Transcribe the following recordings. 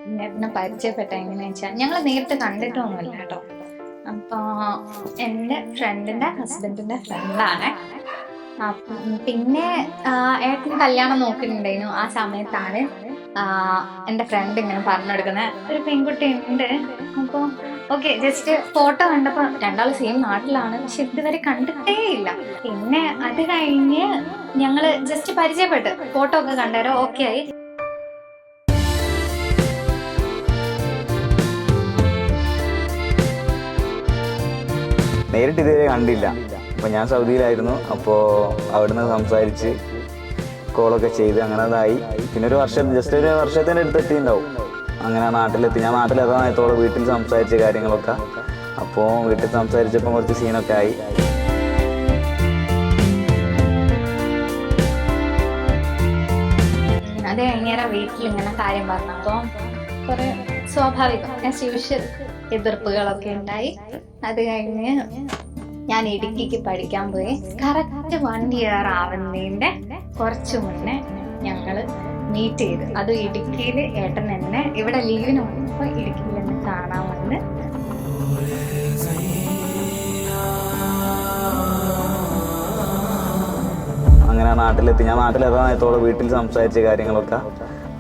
എന്നെ പരിചയപ്പെട്ട എങ്ങനെയാ വെച്ചാൽ ഞങ്ങൾ നേരിട്ട് കണ്ടിട്ടൊന്നുമില്ല കേട്ടോ. അപ്പോൾ എൻ്റെ ഫ്രണ്ടിൻ്റെ ഹസ്ബൻഡിൻ്റെ ഫ്രണ്ടാണ്. പിന്നെ ഏട്ടന് കല്യാണം നോക്കുന്നുണ്ടായിരുന്നു. ആ സമയത്താണ് എൻ്റെ ഫ്രണ്ട് ഇങ്ങനെ പറഞ്ഞെടുക്കുന്നത് ഒരു പെൺകുട്ടി ഉണ്ട്. അപ്പോൾ ഓക്കെ, ജസ്റ്റ് ഫോട്ടോ കണ്ടപ്പോൾ രണ്ടാൾ സെയിം നാട്ടിലാണ്, പക്ഷെ ഇതുവരെ കണ്ടിട്ടേ ഇല്ല. പിന്നെ അത് കഴിഞ്ഞ് ഞങ്ങൾ ജസ്റ്റ് പരിചയപ്പെട്ട് ഫോട്ടോ ഒക്കെ കണ്ടേരോ ഓക്കെ ആയി. നേരിട്ട് ഇതുവരെ കണ്ടില്ല. അപ്പോൾ ഞാൻ സൗദിയിലായിരുന്നു. അപ്പോൾ അവിടുന്ന് സംസാരിച്ച് കോളൊക്കെ ചെയ്ത് അങ്ങനെ അതായി. പിന്നെ ജസ്റ്റ് ഒരു വർഷത്തിൻ്റെ അടുത്തെത്തിയിട്ടുണ്ടാവും. അങ്ങനെ നാട്ടിലെത്തി. ഞാൻ നാട്ടിലെത്താനായത്തോളം വീട്ടിൽ സംസാരിച്ച കാര്യങ്ങളൊക്കെ. അപ്പോൾ വീട്ടിൽ സംസാരിച്ചപ്പോൾ കുറച്ച് സീനൊക്കെ ആയി. അത് കഴിഞ്ഞേരം വീട്ടിലിങ്ങനെ കാര്യം പറഞ്ഞപ്പോൾ കുറെ സ്വാഭാവികം യൂഷ്വൽ എതിർപ്പുകളൊക്കെ ഉണ്ടായി. അത് കഴിഞ്ഞ് ഞാൻ ഇടുക്കിക്ക് പഠിക്കാൻ പോയി. കറക്റ്റ് 1 ഇയർ ആവുന്നതിൻ്റെ കുറച്ച് മുന്നേ ഞങ്ങൾ മീറ്റ് ചെയ്ത്. അത് ഇടുക്കിയിൽ ഏട്ടൻ എന്നെ ഇവിടെ ലീവിന് വന്നപ്പോൾ ഇടുക്കിയിൽ എന്നെ കാണാൻ വന്ന് അങ്ങനെ നാട്ടിലെത്തി. ഞാൻ നാട്ടിലെത്താനായത്തോളം വീട്ടിൽ സംസാരിച്ച കാര്യങ്ങളൊക്കെ.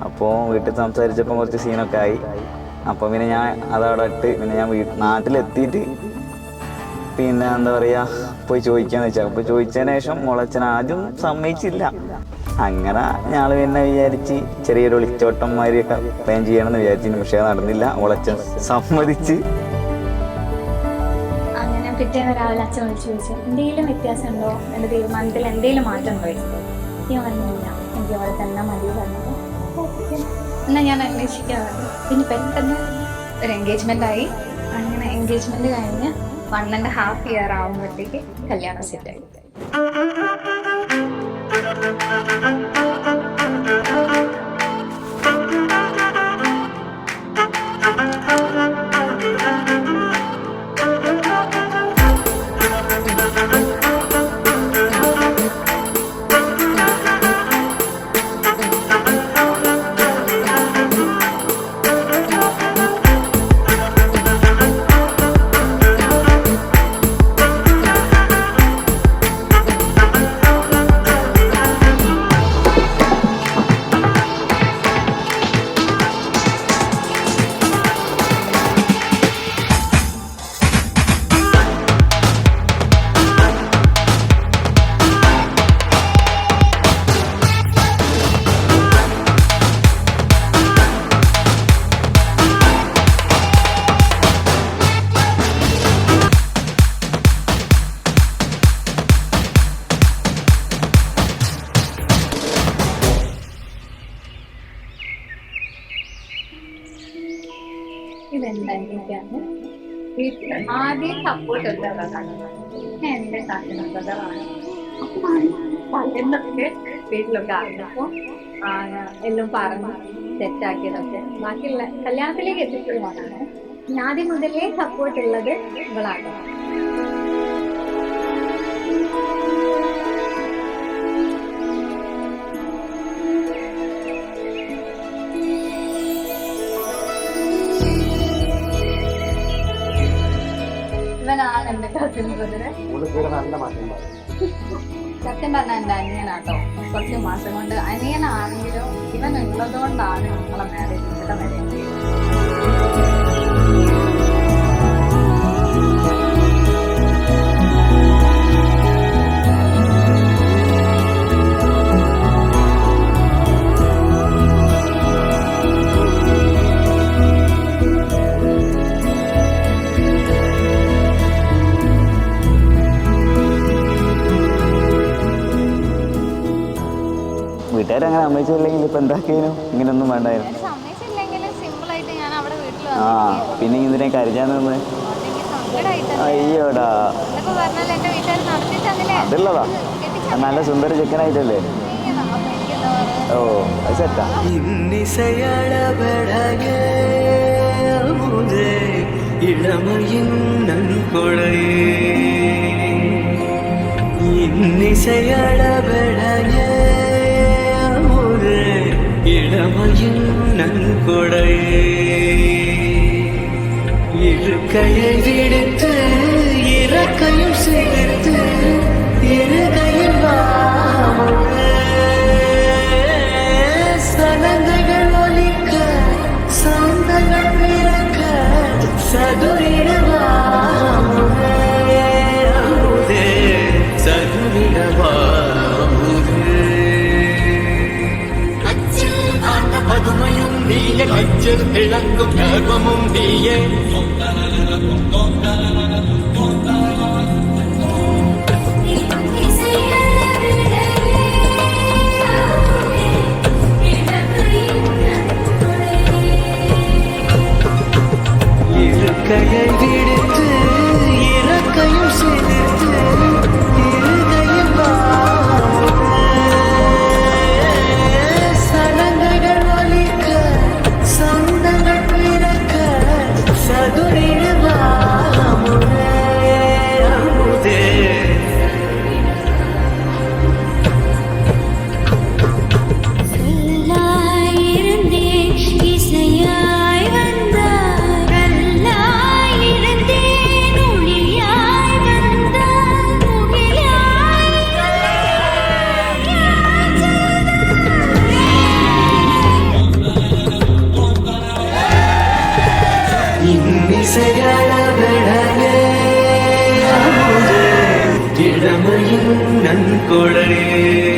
അപ്പോൾ വീട്ടിൽ സംസാരിച്ചപ്പോൾ കുറച്ച് സീനൊക്കെ ആയി. അപ്പോൾ പിന്നെ ഞാൻ അതവിടെ ഇട്ട് പിന്നെ ഞാൻ നാട്ടിലെത്തിയിട്ട് പിന്നെ എന്താ പറയുക പോയി ചോദിക്കാന്ന് വെച്ചാൽ. അപ്പോൾ ചോദിച്ചതിന് ശേഷം മുളച്ചൻ ആദ്യം സമ്മതിച്ചില്ല. അങ്ങനെ ഞങ്ങൾ പിന്നെ വിചാരിച്ച് ചെറിയൊരു ഒളിച്ചോട്ടന്മാരെയൊക്കെ പ്ലാൻ ചെയ്യണമെന്ന് വിചാരിച്ചിരുന്നു. പക്ഷേ നടന്നില്ല. മുളച്ചൻ സമ്മതിച്ച്. അങ്ങനെ പിറ്റേന്ന് രാവിലെ അച്ഛൻ വിളിച്ച് ചോദിച്ചു എന്തെങ്കിലും വ്യത്യാസം ഉണ്ടോ, എൻ്റെ തീരുമാനത്തിൽ എന്തെങ്കിലും മാറ്റം ഉണ്ടോ? ഞാൻ പറഞ്ഞില്ല, എനിക്ക് അവിടെ തന്നെ മതി പറഞ്ഞത്. എന്നാൽ ഞാൻ അന്വേഷിക്കാറുണ്ട്. പിന്നെ പെട്ടെന്ന് ഒരു എൻഗേജ്മെൻ്റ് ആയി. അങ്ങനെ എൻഗേജ്മെൻറ്റ് കഴിഞ്ഞ് 1.5 ഇയർ ആകുമ്പോഴത്തേക്ക് കല്യാണം സെറ്റായി. ഇതെന്താണ് വീട്ടിൽ ആദ്യം സപ്പോർട്ട് ഉള്ളതാണ്. പിന്നെ എൻ്റെ കസിനൊക്കെതാണ്. എന്നൊക്കെ വീട്ടിലൊക്കെ അറിഞ്ഞപ്പോൾ എല്ലാം പറഞ്ഞ് സെറ്റാക്കിയതൊക്കെ ബാക്കിയുള്ള കല്യാണത്തിലേക്ക് എത്തിച്ചതാണ്. ആദ്യം മുതലേ സപ്പോർട്ട് ഉള്ളത് ഇവളാണ്. ഇവനാണ് എൻ്റെ കസിൻ ബ്രദറ്. സത്യം പറഞ്ഞാൽ എൻ്റെ അനിയനാട്ടോ. കുറച്ച് മാസം കൊണ്ട് അനിയനാണെങ്കിലും ഇവൻ ഉള്ളത് കൊണ്ടാണ് നമ്മളെ മാരേജ് ഇവിടെ വരെ. വീട്ടുകാരങ്ങനെ സമ്മതിച്ചില്ലെങ്കിൽ ഇപ്പം എന്താക്കിയാലും ഇങ്ങനെയൊന്നും വേണ്ടായിരുന്നു. ആ പിന്നെ ഇതിനെ കരുതാന്ന് അയ്യോടാ അതുള്ളതാ. നല്ല സുന്ദര ചെക്കനായിട്ടല്ലേ? ഓ അത് സെറ്റാ. இளமையின் நன்கொடையே இன்னிசையளபடைய ஒரு இளமையின் நன்கொடையே இருக்கையை விடுத்து இறக்கையும் சேர்த்து இருகையில் சலங்கைகள் ஒலிக்க சந்தங்கள் பிறக்க சதுரிடவாமுதே சதுரிடவாமுதே பதுமையும் நீய அச்சல் இழங்கும் கர்வமும் நீயே இருக்கையை விடுத்து இறக்கையும் சேர்த்து இருகையில் சலங்கைகள் ஒலிக்க சந்தங்கள் பிறக்க சதுரிடுவாமுதே அமுதே சொல்லாயிருந்தேன் இசையாய் வந்தாய் கல்லாயிருந்தேன் ஒளியாய் வந்தாய் முகிலாய் இன்னிசையளவிடவே அமுதே இளமையின் நன்கொடையே